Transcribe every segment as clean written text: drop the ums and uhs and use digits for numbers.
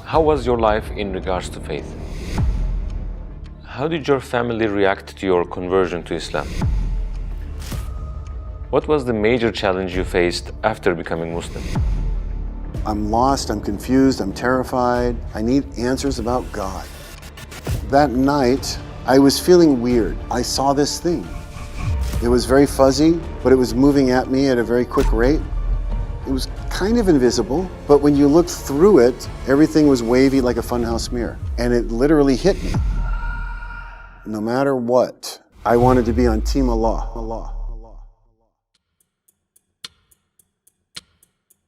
How was your life in regards to faith? How did your family react to your conversion to Islam? What was the major challenge you faced after becoming Muslim? I'm lost, I'm confused, I'm terrified. I need answers about God. That night, I was feeling weird. I saw this thing. It was very fuzzy, but it was moving at me at a very quick rate. It was kind of invisible, but when you looked through it, everything was wavy like a funhouse mirror. And it literally hit me. No matter what, I wanted to be on Team Allah.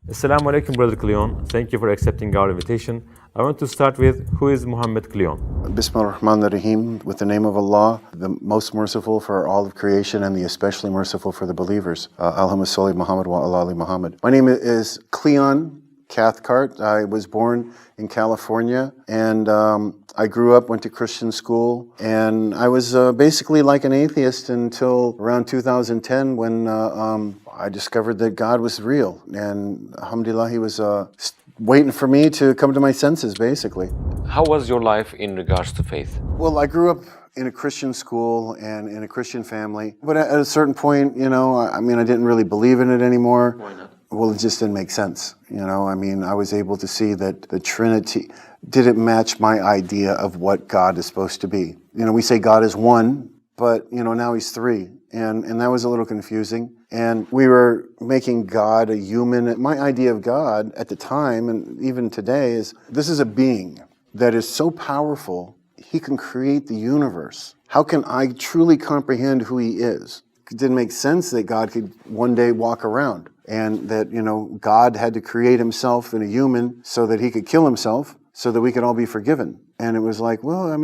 Assalamu Alaikum, Brother Cleon. Thank you for accepting our invitation. I want to start with, who is Muhammad Cleon? Bismillah ar-Rahman ar-Rahim, with the name of Allah, the most merciful for all of creation and the especially merciful for the believers. Allahumma salli Muhammad wa ala ali Muhammad. My name is Cleon Cathcart. I was born in California, and I grew up, went to Christian school, and I was basically like an atheist until around 2010 when I discovered that God was real. And alhamdulillah, He was waiting for me to come to my senses, basically. How was your life in regards to faith? Well, I grew up in a Christian school and in a Christian family. But at a certain point, you know, I didn't really believe in it anymore. Why not? Well, it just didn't make sense. You know, I was able to see that the Trinity didn't match my idea of what God is supposed to be. You know, we say God is one, but, you know, now He's three. And that was a little confusing. And we were making God a human. My idea of God at the time, and even today, is this is a being that is so powerful, He can create the universe. How can I truly comprehend who He is? It didn't make sense that God could one day walk around, and that, you know, God had to create Himself in a human so that He could kill Himself so that we could all be forgiven. And it was like, well,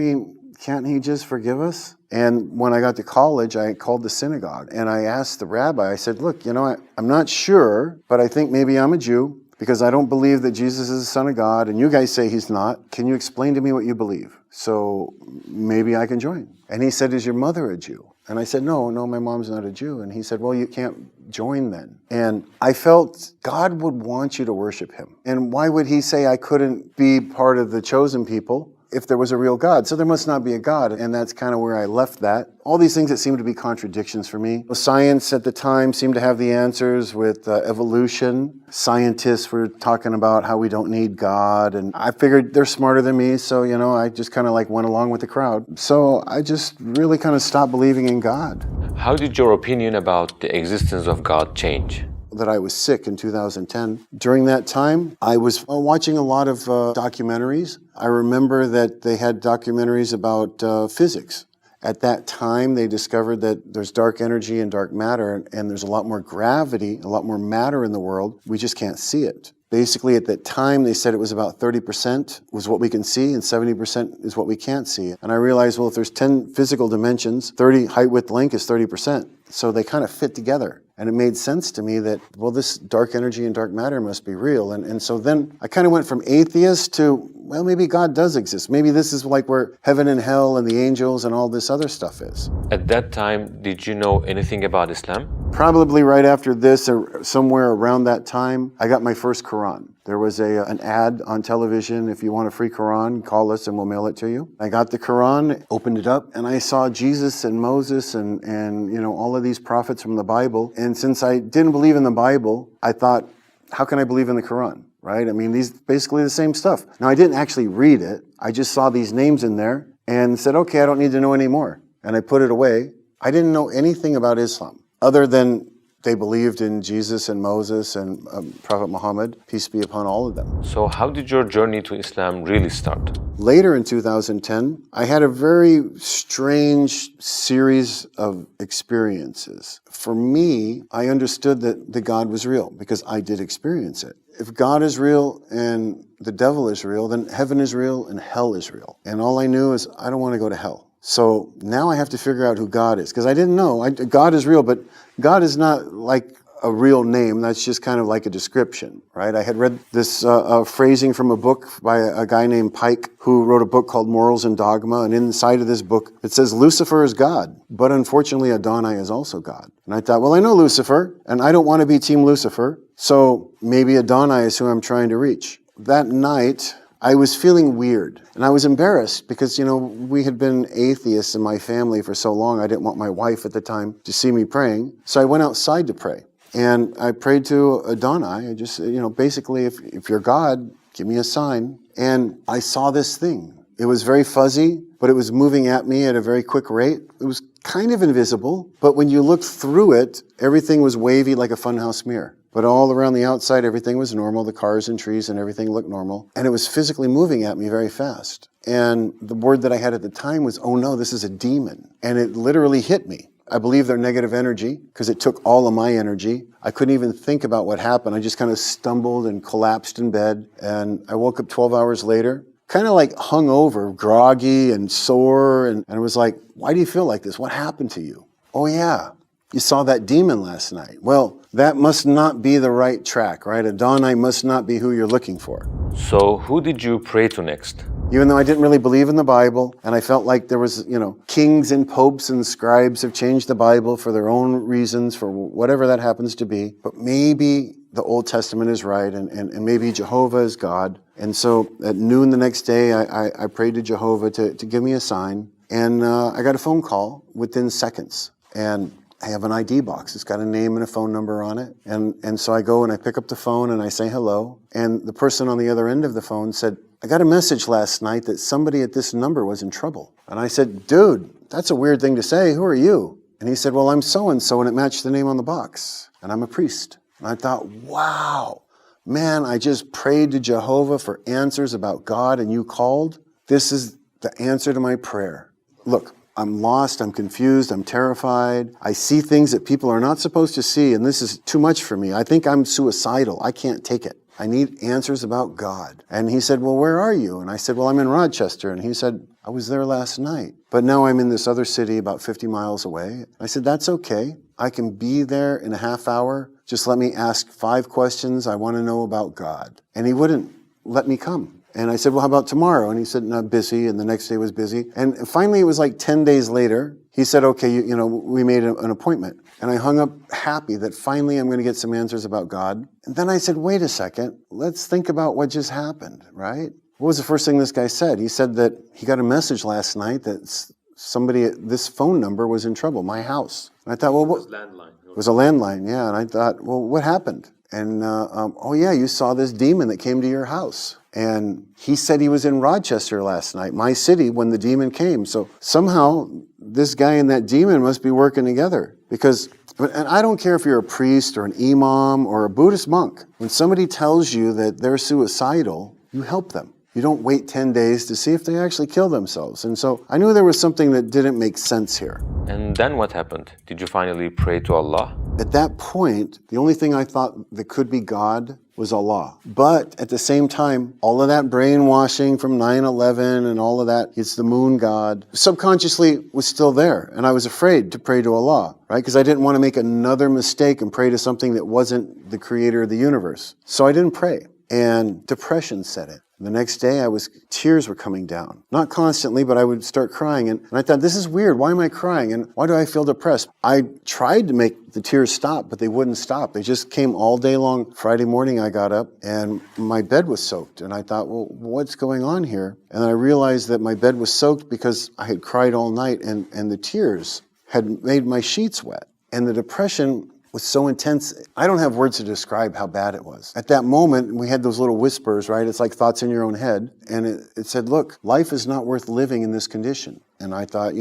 can't He just forgive us? And when I got to college, I called the synagogue and I asked the rabbi, I said, look, you know, I'm not sure, but I think maybe I'm a Jew because I don't believe that Jesus is the Son of God, and you guys say He's not. Can you explain to me what you believe? So maybe I can join. And he said, is your mother a Jew? And I said, no, my mom's not a Jew. And he said, well, you can't join then. And I felt God would want you to worship Him. And why would He say I couldn't be part of the chosen people if there was a real God? So there must not be a God. And that's kind of where I left that. All these things that seemed to be contradictions for me. Science at the time seemed to have the answers with evolution. Scientists were talking about how we don't need God. And I figured they're smarter than me. So, you know, I just kind of like went along with the crowd. So I just really kind of stopped believing in God. How did your opinion about the existence of God change? That I was sick in 2010. During that time, I was watching a lot of documentaries. I remember that they had documentaries about physics. At that time, they discovered that there's dark energy and dark matter, and there's a lot more gravity, a lot more matter in the world. We just can't see it. Basically, at that time, they said it was about 30% was what we can see and 70% is what we can't see. And I realized, well, if there's 10 physical dimensions, 30 height, width, length is 30%. So they kind of fit together. And it made sense to me that, well, this dark energy and dark matter must be real. And so then I kind of went from atheist to, well, maybe God does exist. Maybe this is like where heaven and hell and the angels and all this other stuff is. At that time, did you know anything about Islam? Probably right after this, or somewhere around that time, I got my first Quran. There was an ad on television, if you want a free Quran, call us and we'll mail it to you. I got the Quran, opened it up, and I saw Jesus and Moses and you know, all of these prophets from the Bible. And since I didn't believe in the Bible, I thought, how can I believe in the Quran, right? These basically the same stuff. Now, I didn't actually read it. I just saw these names in there and said, okay, I don't need to know any more. And I put it away. I didn't know anything about Islam other than they believed in Jesus and Moses and Prophet Muhammad, peace be upon all of them. So how did your journey to Islam really start? Later in 2010, I had a very strange series of experiences. For me, I understood that God was real because I did experience it. If God is real and the devil is real, then heaven is real and hell is real. And all I knew is I don't want to go to hell. So now I have to figure out who God is, because I didn't know. God is real, but God is not like a real name. That's just kind of like a description, right? I had read this phrasing from a book by a guy named Pike, who wrote a book called Morals and Dogma. And inside of this book, it says Lucifer is God, but unfortunately Adonai is also God. And I thought, well, I know Lucifer, and I don't want to be Team Lucifer, so maybe Adonai is who I'm trying to reach. That night, I was feeling weird, and I was embarrassed because, we had been atheists in my family for so long. I didn't want my wife at the time to see me praying. So I went outside to pray, and I prayed to Adonai. I just, basically, if you're God, give me a sign. And I saw this thing. It was very fuzzy, but it was moving at me at a very quick rate. It was kind of invisible, but when you looked through it, everything was wavy like a funhouse mirror. But all around the outside, everything was normal. The cars and trees and everything looked normal. And it was physically moving at me very fast. And the word that I had at the time was, oh no, this is a demon. And it literally hit me. I believe they're negative energy because it took all of my energy. I couldn't even think about what happened. I just kind of stumbled and collapsed in bed. And I woke up 12 hours later, kind of like hungover, groggy and sore. And I was like, why do you feel like this? What happened to you? Oh yeah, you saw that demon last night. Well, that must not be the right track, right? Adonai must not be who you're looking for. So who did you pray to next? Even though I didn't really believe in the Bible, and I felt like there was, kings and popes and scribes have changed the Bible for their own reasons, for whatever that happens to be. But maybe the Old Testament is right, and maybe Jehovah is God. And so at noon the next day, I prayed to Jehovah to give me a sign. And I got a phone call within seconds. And I have an ID box. It's got a name and a phone number on it. And so I go and I pick up the phone and I say hello. And the person on the other end of the phone said, I got a message last night that somebody at this number was in trouble. And I said, dude, that's a weird thing to say. Who are you? And he said, well, I'm so-and-so, and it matched the name on the box. And I'm a priest. And I thought, wow, man, I just prayed to Jehovah for answers about God, and you called? This is the answer to my prayer. Look, I'm lost, I'm confused, I'm terrified. I see things that people are not supposed to see, and this is too much for me. I think I'm suicidal. I can't take it. I need answers about God. And he said, well, where are you? And I said, well, I'm in Rochester. And he said, I was there last night, but now I'm in this other city about 50 miles away. I said, that's okay. I can be there in a half hour. Just let me ask 5 questions I want to know about God. And he wouldn't let me come. And I said, well, how about tomorrow? And he said, no, busy. And the next day was busy. And finally, it was like 10 days later, he said, okay, we made an appointment. And I hung up happy that finally I'm going to get some answers about God. And then I said, wait a second, let's think about what just happened, right? What was the first thing this guy said? He said that he got a message last night that somebody at this phone number was in trouble, my house. And I thought, well, what? It was landline. It was a landline, yeah. And I thought, well, what happened? And, oh yeah, you saw this demon that came to your house. And he said he was in Rochester last night, my city, when the demon came. So somehow this guy and that demon must be working together. Because, and I don't care if you're a priest or an imam or a Buddhist monk. When somebody tells you that they're suicidal, you help them. You don't wait 10 days to see if they actually kill themselves. And so I knew there was something that didn't make sense here. And then what happened? Did you finally pray to Allah? At that point, the only thing I thought that could be God was Allah. But at the same time, all of that brainwashing from 9/11 and all of that, it's the moon god, subconsciously was still there. And I was afraid to pray to Allah, right? Because I didn't want to make another mistake and pray to something that wasn't the creator of the universe. So I didn't pray. And depression set in. The next day, tears were coming down. Not constantly, but I would start crying. And I thought, this is weird. Why am I crying? And why do I feel depressed? I tried to make the tears stop, but they wouldn't stop. They just came all day long. Friday morning, I got up and my bed was soaked. And I thought, well, what's going on here? And then I realized that my bed was soaked because I had cried all night and the tears had made my sheets wet. And the depression was so intense, I don't have words to describe how bad it was. At that moment, we had those little whispers, right? It's like thoughts in your own head. And it said, look, life is not worth living in this condition. And I thought,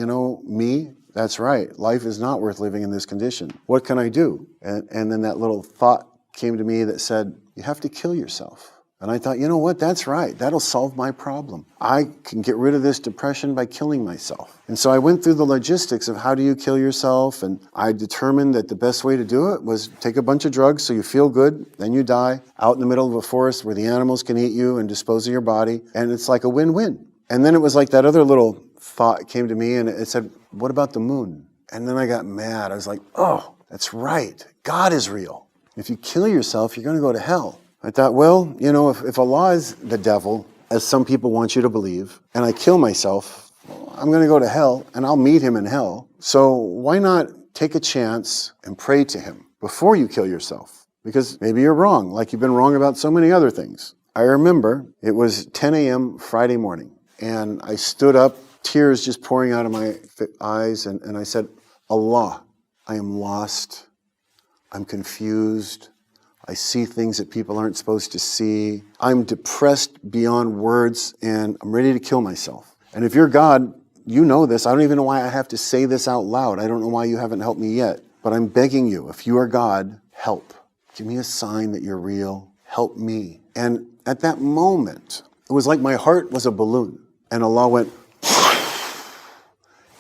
that's right. Life is not worth living in this condition. What can I do? And then that little thought came to me that said, you have to kill yourself. And I thought, you know what, that's right. That'll solve my problem. I can get rid of this depression by killing myself. And so I went through the logistics of how do you kill yourself, and I determined that the best way to do it was take a bunch of drugs so you feel good, then you die out in the middle of a forest where the animals can eat you and dispose of your body, and it's like a win-win. And then it was like that other little thought came to me, and it said, what about the moon? And then I got mad. I was like, oh, that's right. God is real. If you kill yourself, you're going to go to hell. I thought, well, if Allah is the devil, as some people want you to believe, and I kill myself, I'm going to go to hell, and I'll meet him in hell. So why not take a chance and pray to him before you kill yourself? Because maybe you're wrong, like you've been wrong about so many other things. I remember it was 10 a.m. Friday morning, and I stood up, tears just pouring out of my eyes, and I said, Allah, I am lost, I'm confused, I see things that people aren't supposed to see, I'm depressed beyond words, and I'm ready to kill myself. And if you're God, you know this. I don't even know why I have to say this out loud. I don't know why you haven't helped me yet, but I'm begging you, if you are God, help. Give me a sign that you're real. Help me. And at that moment, it was like my heart was a balloon, and Allah went,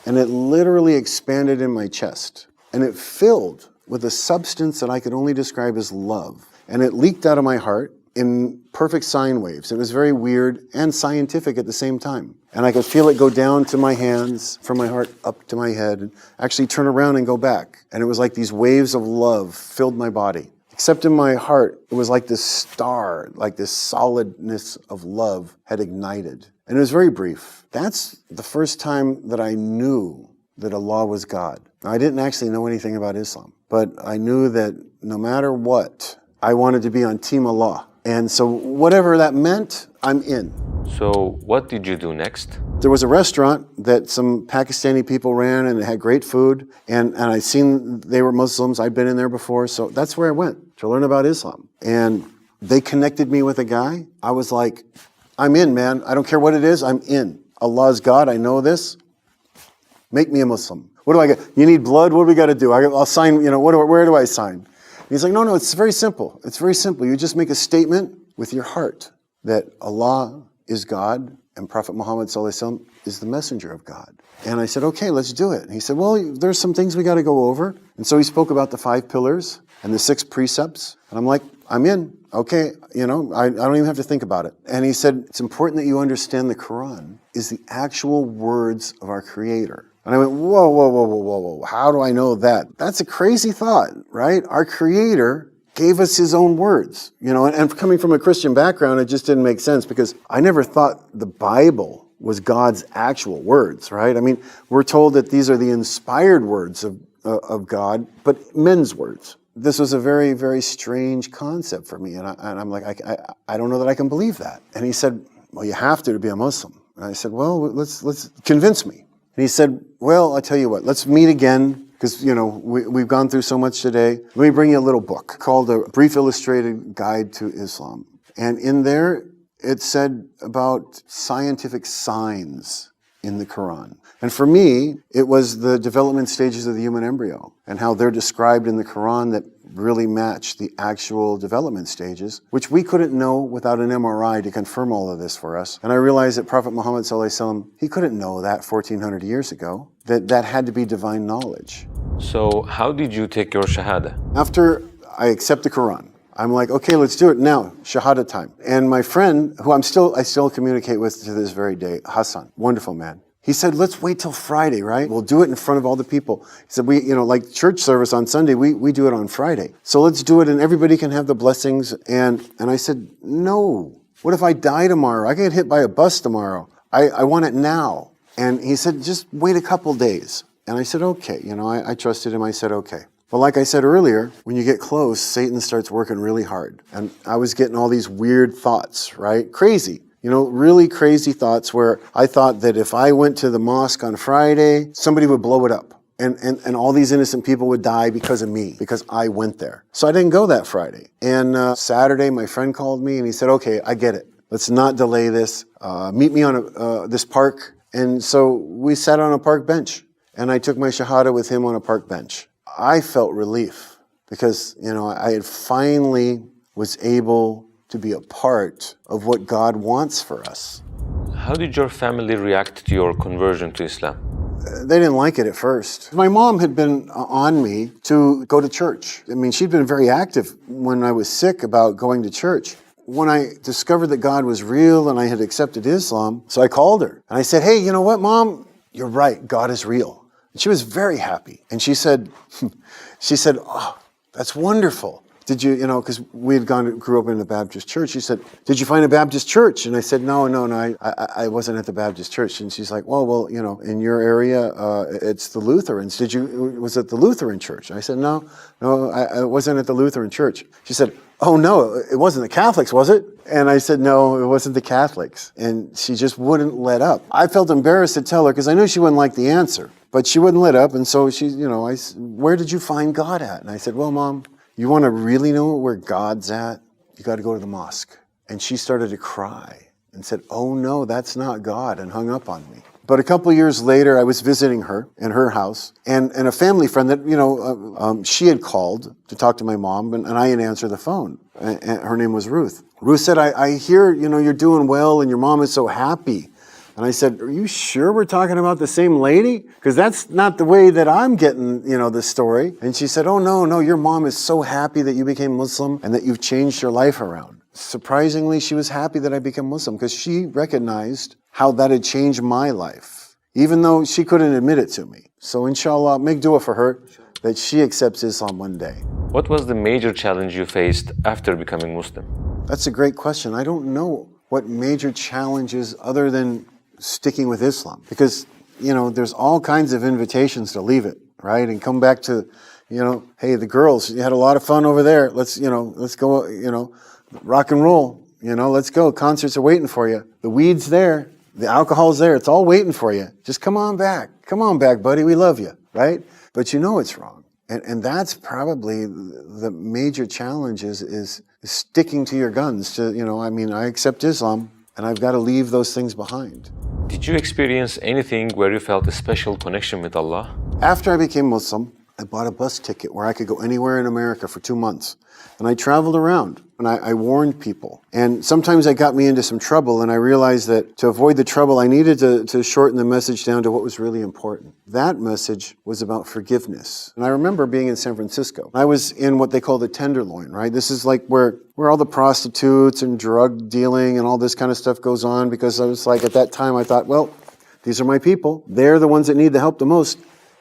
and it literally expanded in my chest, and it filled with a substance that I could only describe as love. And it leaked out of my heart in perfect sine waves. It was very weird and scientific at the same time. And I could feel it go down to my hands, from my heart up to my head, and actually turn around and go back. And it was like these waves of love filled my body. Except in my heart, it was like this star, like this solidness of love had ignited. And it was very brief. That's the first time that I knew that Allah was God. Now, I didn't actually know anything about Islam, but I knew that no matter what, I wanted to be on Team Allah. And so whatever that meant, I'm in. So what did you do next? There was a restaurant that some Pakistani people ran, and it had great food, and I seen they were Muslims. I'd been in there before, so that's where I went to learn about Islam. And they connected me with a guy. I was like, I'm in, man. I don't care what it is, I'm in. Allah's God, I know this. Make me a Muslim. What do I get? You need blood? What do we got to do? I'll sign, where do I sign? And he's like, no, it's very simple. It's very simple. You just make a statement with your heart that Allah is God and Prophet Muhammad is the messenger of God. And I said, okay, let's do it. And he said, well, there's some things we got to go over. And so he spoke about the 5 pillars and the 6 precepts. And I'm like, I'm in. Okay, I don't even have to think about it. And he said, it's important that you understand the Quran is the actual words of our Creator. And I went, whoa, how do I know that? That's a crazy thought, right? Our Creator gave us His own words, and coming from a Christian background, it just didn't make sense because I never thought the Bible was God's actual words, right? I mean, we're told that these are the inspired words of God, but men's words. This was a very, very strange concept for me, and I'm like, I don't know that I can believe that. And he said, well, you have to be a Muslim. And I said, well, let's convince me. And he said, well, I'll tell you what, let's meet again, because, we've gone through so much today. Let me bring you a little book called A Brief Illustrated Guide to Islam. And in there, it said about scientific signs in the Quran. And for me, it was the development stages of the human embryo and how they're described in the Quran that really match the actual development stages, which we couldn't know without an MRI to confirm all of this for us. And I realized that Prophet Muhammad, he couldn't know that 1400 years ago, that had to be divine knowledge. So how did you take your shahada? After I accept the Quran, I'm like, okay, let's do it now, shahada time. And my friend, who I still communicate with to this very day, Hassan, wonderful man. He said, let's wait till Friday, right? We'll do it in front of all the people. He said, like church service on Sunday, we do it on Friday. So let's do it and everybody can have the blessings. And I said, no, what if I die tomorrow? I get hit by a bus tomorrow. I want it now. And he said, just wait a couple days. And I said, okay, I trusted him. I said, okay. But like I said earlier, when you get close, Satan starts working really hard. And I was getting all these weird thoughts, right? Crazy. Really crazy thoughts where I thought that if I went to the mosque on Friday, somebody would blow it up. And all these innocent people would die because of me, because I went there. So I didn't go that Friday. And Saturday, my friend called me and he said, okay, I get it. Let's not delay this. Meet me on this park. And so we sat on a park bench. And I took my shahada with him on a park bench. I felt relief because, I had finally was able to be a part of what God wants for us. How did your family react to your conversion to Islam? They didn't like it at first. My mom had been on me to go to church. I mean, she'd been very active when I was sick about going to church. When I discovered that God was real and I had accepted Islam, so I called her and I said, hey, you know what, Mom? You're right, God is real. And she was very happy. And she said, oh, that's wonderful. Did you, because we had grew up in a Baptist church. She said, did you find a Baptist church? And I said, no, I wasn't at the Baptist church. And she's like, well, in your area, it's the Lutherans. Was it the Lutheran church? And I said, no, I wasn't at the Lutheran church. She said, oh no, it wasn't the Catholics, was it? And I said, no, it wasn't the Catholics. And she just wouldn't let up. I felt embarrassed to tell her because I knew she wouldn't like the answer, but she wouldn't let up. And so she, where did you find God at? And I said, well, Mom, you want to really know where God's at? You got to go to the mosque. And she started to cry and said, oh no, that's not God, and hung up on me. But a couple of years later, I was visiting her in her house, and a family friend that, she had called to talk to my mom, and I had answered the phone. And her name was Ruth. Ruth said, I hear, you're doing well, and your mom is so happy. And I said, are you sure we're talking about the same lady? Because that's not the way that I'm getting, the story. And she said, oh, no, your mom is so happy that you became Muslim and that you've changed your life around. Surprisingly, she was happy that I became Muslim because she recognized how that had changed my life, even though she couldn't admit it to me. So inshallah, make dua for her that she accepts Islam one day. What was the major challenge you faced after becoming Muslim? That's a great question. I don't know what major challenges other than sticking with Islam, because, there's all kinds of invitations to leave it, right? And come back to, hey, the girls, you had a lot of fun over there. Let's go, rock and roll, let's go. Concerts are waiting for you. The weed's there. The alcohol's there. It's all waiting for you. Just come on back. Come on back, buddy. We love you, right? But it's wrong. And that's probably the major challenge is sticking to your guns. I accept Islam, and I've got to leave those things behind. Did you experience anything where you felt a special connection with Allah? After I became Muslim, I bought a bus ticket where I could go anywhere in America for 2 months. And I traveled around, and I warned people. And sometimes that got me into some trouble, and I realized that to avoid the trouble, I needed to shorten the message down to what was really important. That message was about forgiveness. And I remember being in San Francisco. I was in what they call the Tenderloin, right? This is like where all the prostitutes and drug dealing and all this kind of stuff goes on, because I was like, at that time, I thought, well, these are my people. They're the ones that need the help the most.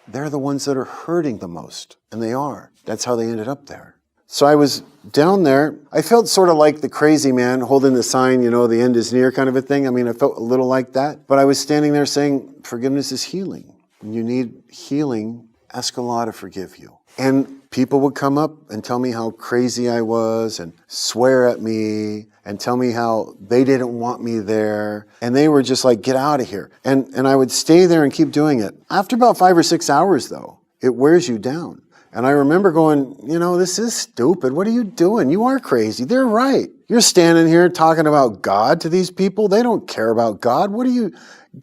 They're the ones that are hurting the most. And they are. That's how they ended up there. So I was down there. I felt sort of like the crazy man holding the sign, the end is near kind of a thing. I felt a little like that. But I was standing there saying, forgiveness is healing. When you need healing, ask Allah to forgive you. And people would come up and tell me how crazy I was and swear at me and tell me how they didn't want me there. And they were just like, get out of here. And I would stay there and keep doing it. After about 5 or 6 hours, though, it wears you down. And I remember going, this is stupid. What are you doing? You are crazy. They're right. You're standing here talking about God to these people. They don't care about God.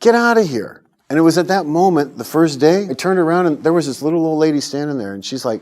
Get out of here. And it was at that moment, the first day, I turned around and there was this little old lady standing there, and she's like,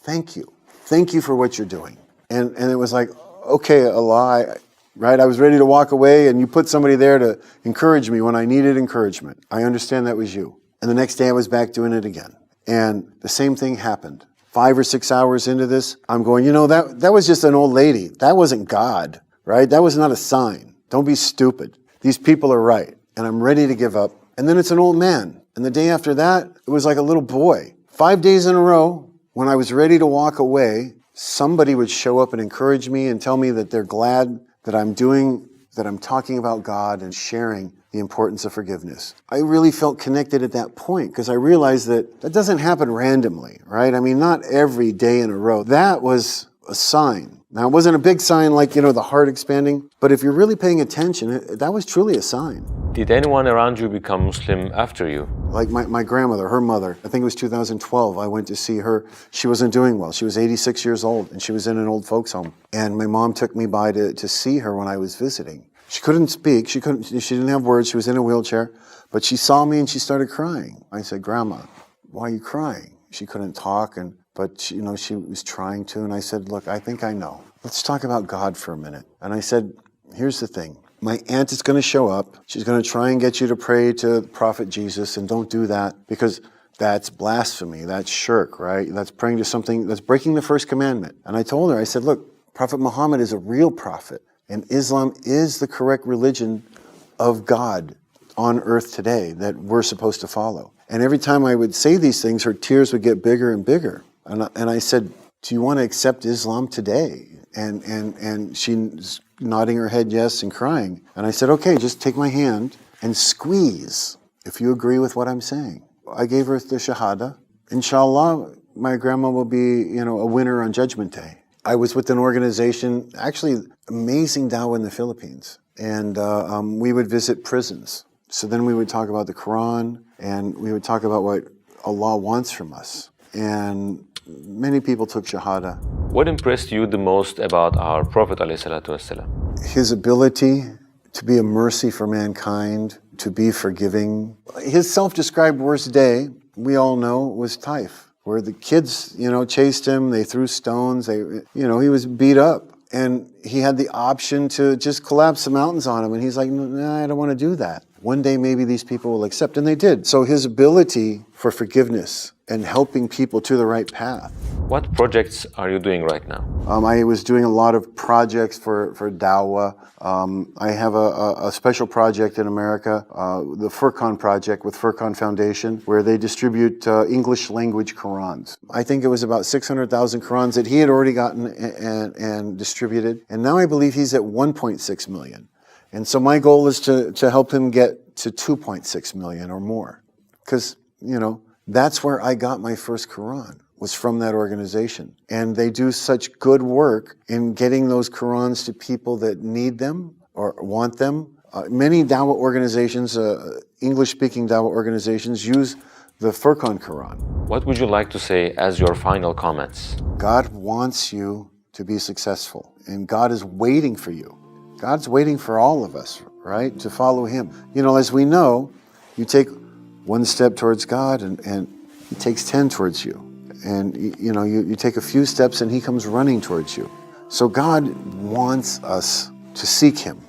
thank you. Thank you for what you're doing. And it was like, okay, Allah, right? I was ready to walk away, and you put somebody there to encourage me when I needed encouragement. I understand that was you. And the next day I was back doing it again. And the same thing happened. 5 or 6 hours into this, I'm going, that was just an old lady. That wasn't God, right? That was not a sign. Don't be stupid. These people are right. And I'm ready to give up. And then it's an old man. And the day after that, it was like a little boy. 5 days in a row, when I was ready to walk away, somebody would show up and encourage me and tell me that they're glad that I'm talking about God and sharing the importance of forgiveness. I really felt connected at that point because I realized that doesn't happen randomly, right? Not every day in a row. That was a sign. Now, it wasn't a big sign like, the heart expanding, but if you're really paying attention, that was truly a sign. Did anyone around you become Muslim after you? Like my grandmother, her mother, I think it was 2012, I went to see her. She wasn't doing well. She was 86 years old, and she was in an old folks home. And my mom took me by to see her when I was visiting. She couldn't speak. She didn't have words. She was in a wheelchair, but she saw me and she started crying. I said, Grandma, why are you crying? She couldn't talk, but she was trying to. And I said, look, I think I know. Let's talk about God for a minute. And I said, here's the thing. My aunt is going to show up. She's going to try and get you to pray to the Prophet Jesus, and don't do that because that's blasphemy. That's shirk, right? That's praying to something, that's breaking the first commandment. And I told her, I said, look, Prophet Muhammad is a real prophet. And Islam is the correct religion of God on earth today that we're supposed to follow. And every time I would say these things, her tears would get bigger and bigger. And I said, do you want to accept Islam today? And she's nodding her head yes and crying. And I said, okay, just take my hand and squeeze if you agree with what I'm saying. I gave her the shadah. Inshallah, my grandma will be, a winner on Judgment Day. I was with an organization, actually amazing dawah in the Philippines, and we would visit prisons. So then we would talk about the Quran, and we would talk about what Allah wants from us. And many people took shahadah. What impressed you the most about our Prophet ﷺ? His ability to be a mercy for mankind, to be forgiving. His self-described worst day, we all know, was Taif, where the kids, chased him, they threw stones, he was beat up. And he had the option to just collapse the mountains on him. And he's like, nah, I don't want to do that. One day maybe these people will accept. And they did. So his ability for forgiveness and helping people to the right path. What projects are you doing right now? I was doing a lot of projects for dawah. I have a special project in America, the Furqan project with Furqan Foundation, where they distribute English language Qurans. I think it was about 600,000 Qurans that he had already gotten and distributed. And now I believe he's at 1.6 million. And so my goal is to help him get to 2.6 million or more. Because, that's where I got my first Quran, was from that organization. And they do such good work in getting those Qurans to people that need them or want them. Many dawah organizations, English-speaking dawah organizations, use the Furqan Quran. What would you like to say as your final comments? God wants you to be successful, and God is waiting for you. God's waiting for all of us, right, to follow Him. As we know, you take one step towards God, and He takes 10 towards you. And, you take a few steps, and He comes running towards you. So God wants us to seek Him.